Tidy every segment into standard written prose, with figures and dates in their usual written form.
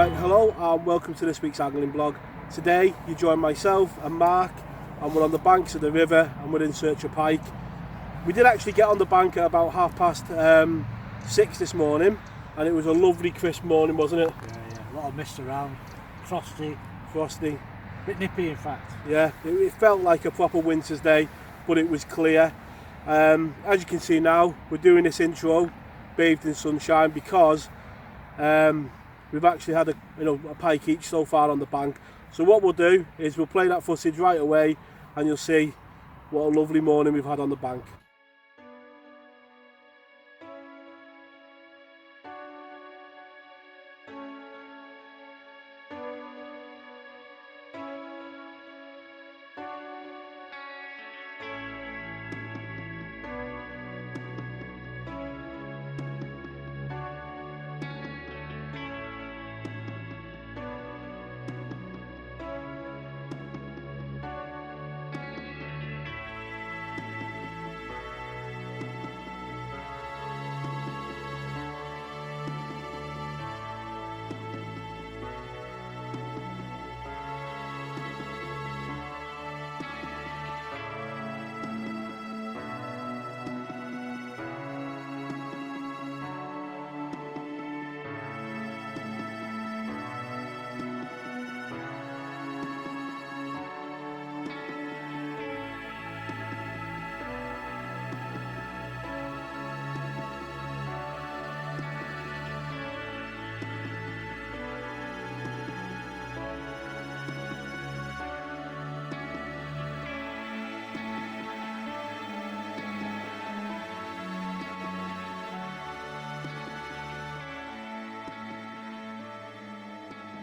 Right, hello and welcome to this week's angling blog. Today you join myself and Mark and we're on the banks of the river and we're in search of pike. We did actually get on the bank at about 6:30 this morning and it was a lovely crisp morning, wasn't it? Yeah, a lot of mist around, frosty, Frosty. a bit nippy in fact. Yeah, it felt like a proper winter's day, but it was clear. As you can see now, we're doing this intro bathed in sunshine because we've actually had a pike each so far on the bank. So what we'll do is we'll play that footage right away and you'll see what a lovely morning we've had on the bank.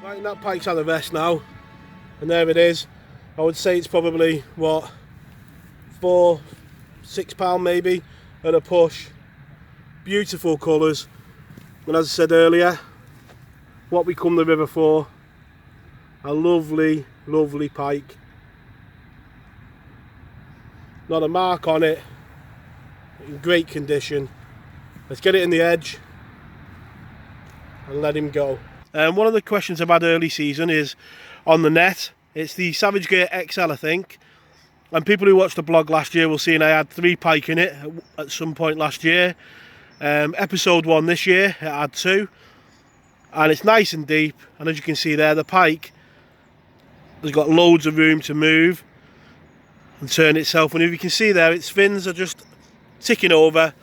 Right, that pike's had a rest now, and there it is. I would say it's probably, what, £4-6 maybe, at a push. Beautiful colours, and as I said earlier, what we come the river for, a lovely, lovely pike. Not a mark on it, in great condition. Let's get it in the edge and let him go. One of the questions I've had early season is on the net. It's the Savage Gear XL, I think. And people who watched the blog last year will see I had 3 pike in it at some point last year. Episode 1 this year, it had 2. And it's nice and deep. And as you can see there, the pike has got loads of room to move and turn itself. And if you can see there, its fins are just ticking over.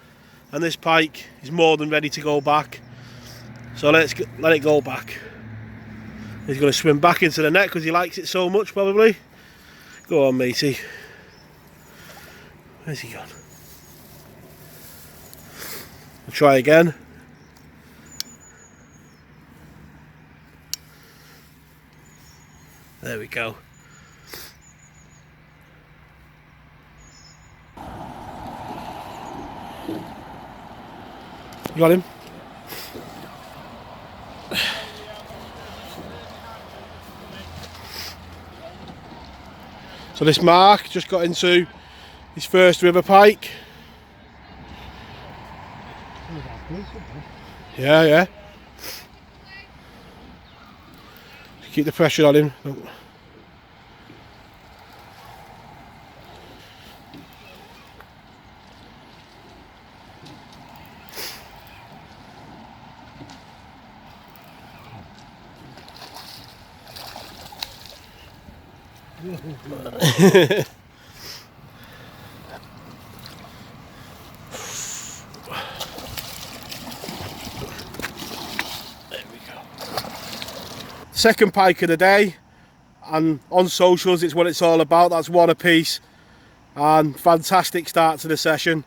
And this pike is more than ready to go back. So let it go back. He's going to swim back into the net because he likes it so much, probably. Go on, matey. Where's he gone? I'll try again. There we go. You got him? So this Mark just got into his first river pike. Yeah. Keep the pressure on him. There we go. Second pike of the day, and on socials it's what it's all about. That's one apiece, and fantastic start to the session.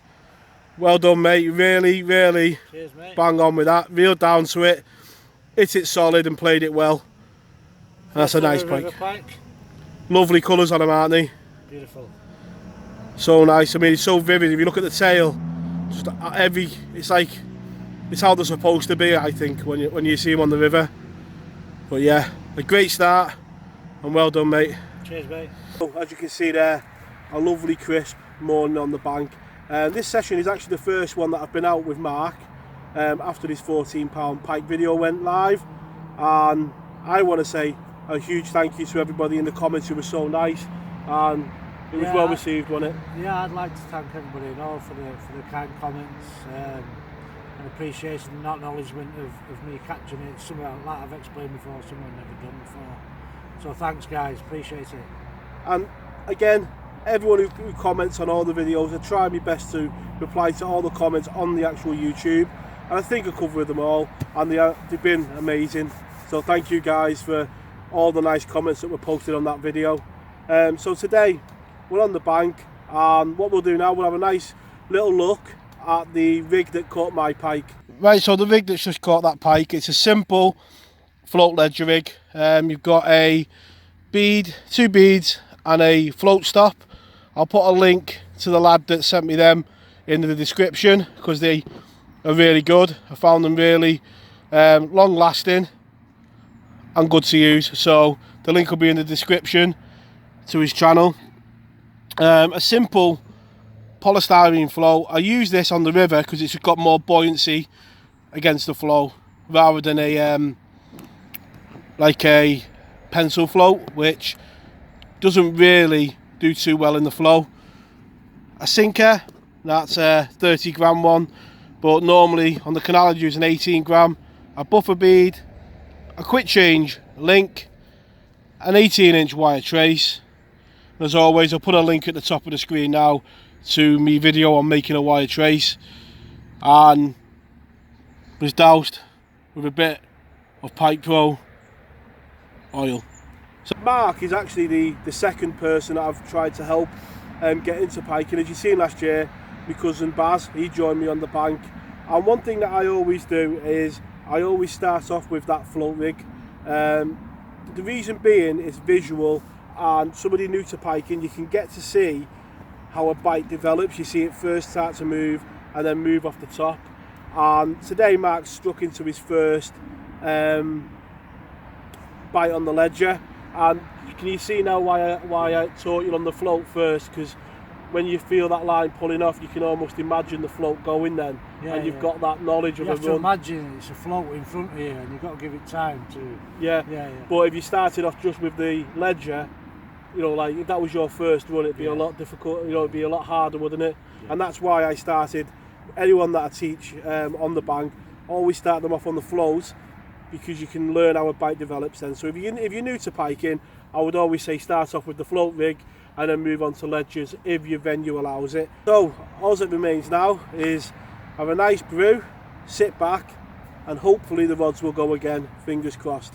Well done, mate. Really Cheers, mate. Bang on with that. Real down to it, hit it solid and played it well. And that's a nice pike. Lovely colours on them, aren't they? Beautiful. So nice. I mean, it's so vivid. If you look at the tail, just it's how they're supposed to be, I think, when you see them on the river. But yeah, a great start and well done, mate. Cheers, mate. So, as you can see there, a lovely crisp morning on the bank. This session is actually the first one that I've been out with Mark after his £14 pike video went live. and I want to say a huge thank you to everybody in the comments who were so nice, and it was well received, wasn't it? Yeah, I'd like to thank everybody for the kind comments and appreciation and acknowledgement of me catching it. Something like I've explained before, something I've never done before. So thanks guys, appreciate it. And again, everyone who comments on all the videos, I try my best to reply to all the comments on the actual YouTube, and I think I covered them all, and they've been amazing. So thank you guys for all the nice comments that were posted on that video. So today we're on the bank, and what we'll do now, we'll have a nice little look at the rig that caught my pike. Right, so the rig that's just caught that pike, it's a simple float ledger rig. You've got a bead, 2 beads and a float stop. I'll put a link to the lad that sent me them in the description because they are really good. I found them really long lasting and good to use, so the link will be in the description to his channel. A simple polystyrene float. I use this on the river because it's got more buoyancy against the flow rather than a like a pencil float, which doesn't really do too well in the flow. A sinker, that's a 30 gram one, but normally on the canal I'd use an 18 gram. A buffer bead, a quick change link, an 18-inch wire trace. As always, I'll put a link at the top of the screen now to me video on making a wire trace, and was doused with a bit of Pike Pro oil. So Mark is actually the second person that I've tried to help get into pike, and as you've seen last year, my cousin Baz, he joined me on the bank. And one thing that I always do is I always start off with that float rig. The reason being is visual, and somebody new to piking, you can get to see how a bite develops. You see it first start to move and then move off the top. And today Mark's struck into his first bite on the ledger, and can you see now why I taught you on the float first? Because when you feel that line pulling off, you can almost imagine the float going then, and you've got that knowledge of a run. You have to imagine it's a float in front of you, and you've got to give it time to. Yeah. But if you started off just with the ledger, you know, like if that was your first run, it'd be a lot difficult. You know, it'd be a lot harder, wouldn't it? Yeah. And that's why I started. Anyone that I teach on the bank, always start them off on the flows, because you can learn how a bite develops then. So if you're new to piking, I would always say start off with the float rig and then move on to ledgers if your venue allows it. So all that remains now is have a nice brew, sit back, and hopefully the rods will go again, fingers crossed.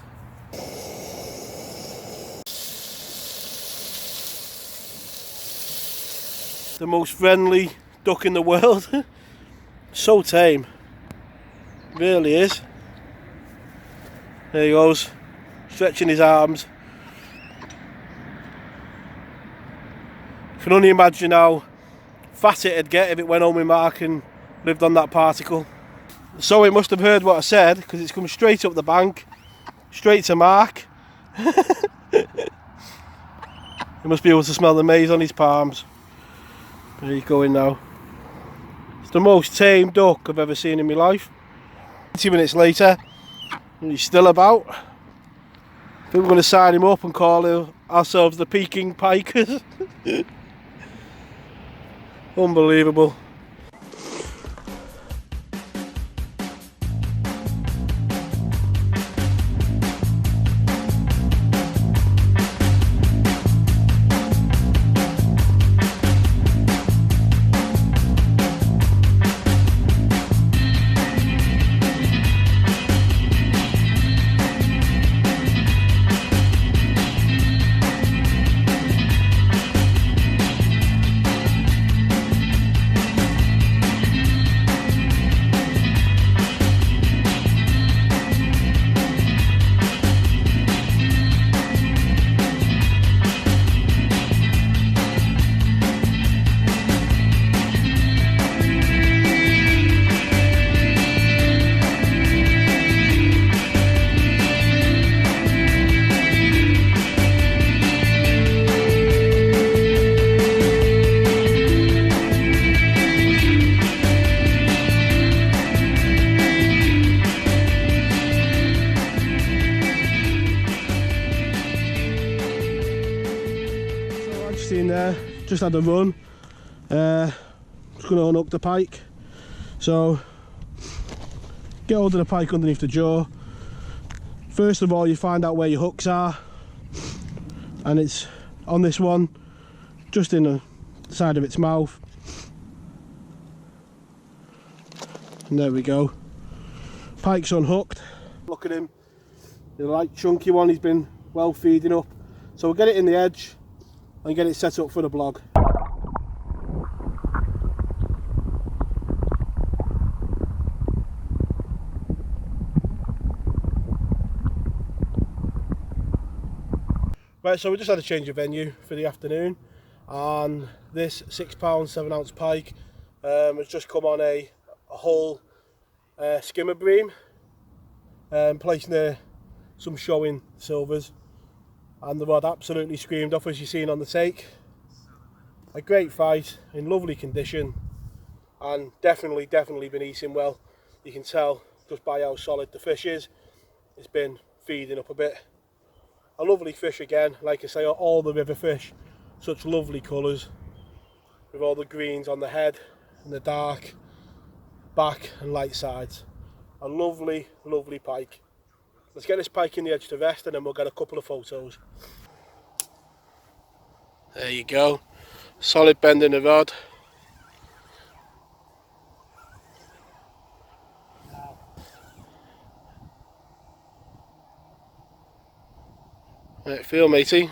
The most friendly duck in the world. So tame, really is. There he goes, stretching his arms. Can only imagine how fat it'd get if it went home with Mark and lived on that particle. So it must have heard what I said, because it's come straight up the bank, straight to Mark. He must be able to smell the maize on his palms. There he's going now. It's the most tame duck I've ever seen in my life. 20 minutes later, and he's still about. I think we're going to sign him up and call ourselves the Peking Pikers. Unbelievable. just had a run. Just going to unhook the pike. So get hold of the pike underneath the jaw. First of all, you find out where your hooks are, and it's on this one, just in the side of its mouth. And there we go. Pike's unhooked. Look at him. The light chunky one, he's been well feeding up. So we'll get it in the edge and get it set up for the blog. Right, so we just had a change of venue for the afternoon, and this £6 7-ounce pike has just come on a whole skimmer bream, placed near some showing silvers, and the rod absolutely screamed off, as you've seen on the take. A great fight, in lovely condition, and definitely been eating well. You can tell just by how solid the fish is. It's been feeding up a bit. A lovely fish again, like I say, all the river fish, such lovely colours, with all the greens on the head and the dark back and light sides. A lovely pike. Let's get this pike in the edge to rest, and then we'll get a couple of photos. There you go, solid bend in the rod. How it feel, matey?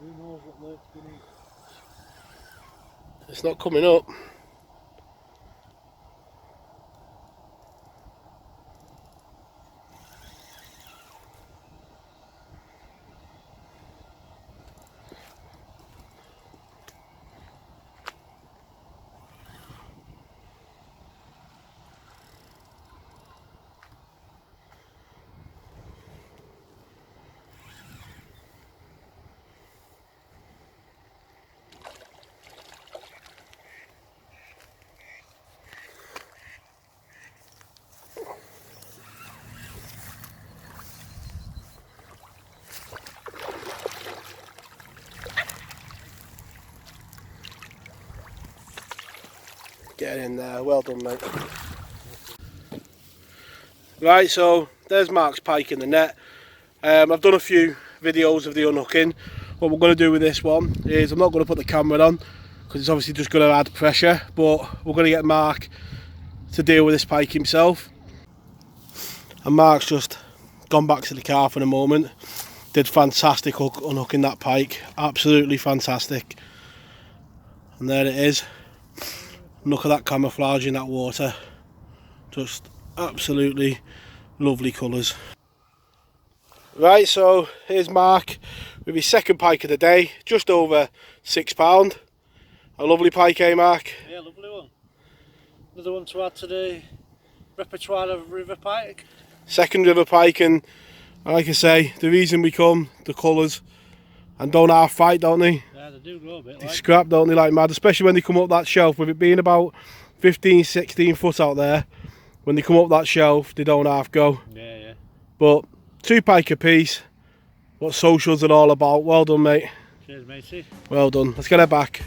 Who knows what lurks beneath? It's not coming up. Get in there, well done, mate. Right, so there's Mark's pike in the net. I've done a few videos of the unhooking. What we're going to do with this one is, I'm not going to put the camera on because it's obviously just going to add pressure, but we're going to get Mark to deal with this pike himself. And Mark's just gone back to the car for a moment. Did fantastic unhooking that pike, absolutely fantastic. And there it is. Look at that camouflage in that water, just absolutely lovely colours. Right, so here's Mark with his second pike of the day, just over £6. A lovely pike, eh, Mark? Yeah, lovely one. Another one to add to the repertoire of river pike. Second river pike, and like I say, the reason we come, the colours, and don't half fight, don't they? Yeah, they do grow a bit. They scrap, don't they, like mad, especially when they come up that shelf, with it being about 15, 16 foot out there. When they come up that shelf, they don't half go. Yeah, yeah. But 2 pike a piece, what socials are all about. Well done, mate. Cheers, matey. Well done. Let's get her back.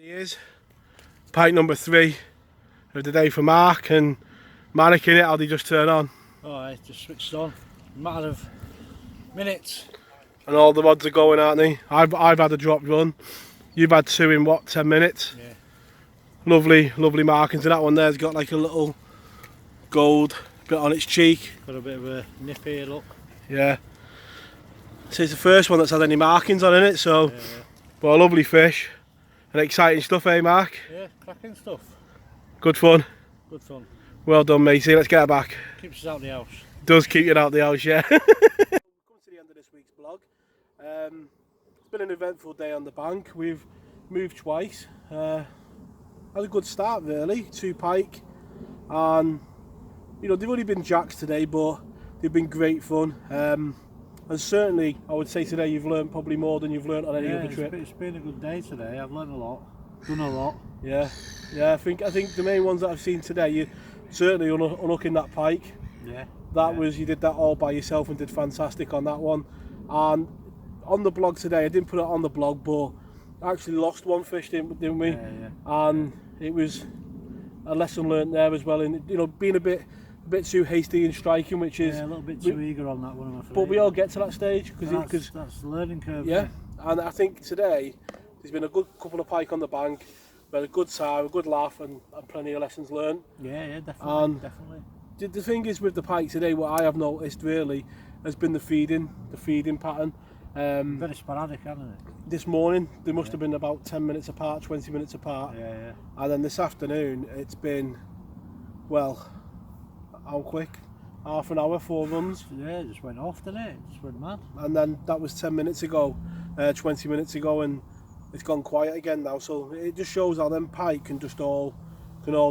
Is pike number 3 of the day for Mark, and mannequin it, how did he just turn on? Oh, I just switched on. A matter of minutes. And all the rods are going, aren't they? I've had a drop run. You've had 2 in what, 10 minutes? Yeah. Lovely markings, and that one there's got like a little gold bit on its cheek. Got a bit of a nip here, look. Yeah. So it's the first one that's had any markings on it, so Yeah. but a lovely fish and exciting stuff, eh, Mark? Yeah, cracking stuff. Good fun. Good fun. Well done, matey. Let's get her back. Keeps us out of the house. Does keep you out of the house, yeah. We've come to the end of this week's vlog. It's been an eventful day on the bank. We've moved twice. Had a good start really. 2 pike, and you know they've only been jacks today, but they've been great fun. And certainly, I would say today you've learned probably more than you've learned on any other trip. It's been a good day today. I've learned a lot, done a lot. Yeah. I think the main ones that I've seen today, you certainly unhooking that pike. Yeah. You did that all by yourself and did fantastic on that one. And on the blog today, I didn't put it on the blog, but I actually lost one fish, didn't we? Yeah. And it was a lesson learnt there as well, in being a bit too hasty in striking, which is a little bit too eager on that one, I'm afraid. But we all get to that stage because that's the learning curve. Yeah, and I think today there's been a good couple of pike on the bank, we had a good time, a good laugh, and plenty of lessons learned. Yeah, definitely. Definitely. The thing is with the pike today, what I have noticed really has been the feeding pattern. Very sporadic, hasn't it? This morning they must have been about 10 minutes apart, 20 minutes apart. Yeah. And then this afternoon it's been, well, how quick? Half an hour, 4 runs. Yeah, it just went off, didn't it? It just went mad. And then that was 10 minutes ago, 20 minutes ago, and it's gone quiet again now. So it just shows how them pike can all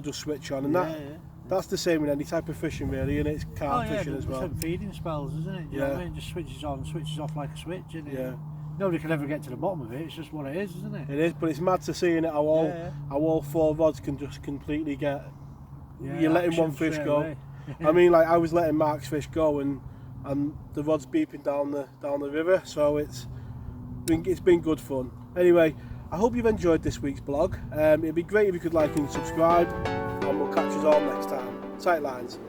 just switch on, and that's the same in any type of fishing really, and it's carp fishing as well. It's feeding spells, isn't it? You know what I mean? Just switches on, switches off like a switch, isn't it? Yeah. Nobody can ever get to the bottom of it. It's just what it is, isn't it? It is, but it's mad to see how all 4 rods can just completely get. You're letting one fish go. I mean, like I was letting Mark's fish go, and the rod's beeping down the river. So it's been good fun. Anyway, I hope you've enjoyed this week's blog. It'd be great if you could like and subscribe, and we'll catch us all next time. Tight lines.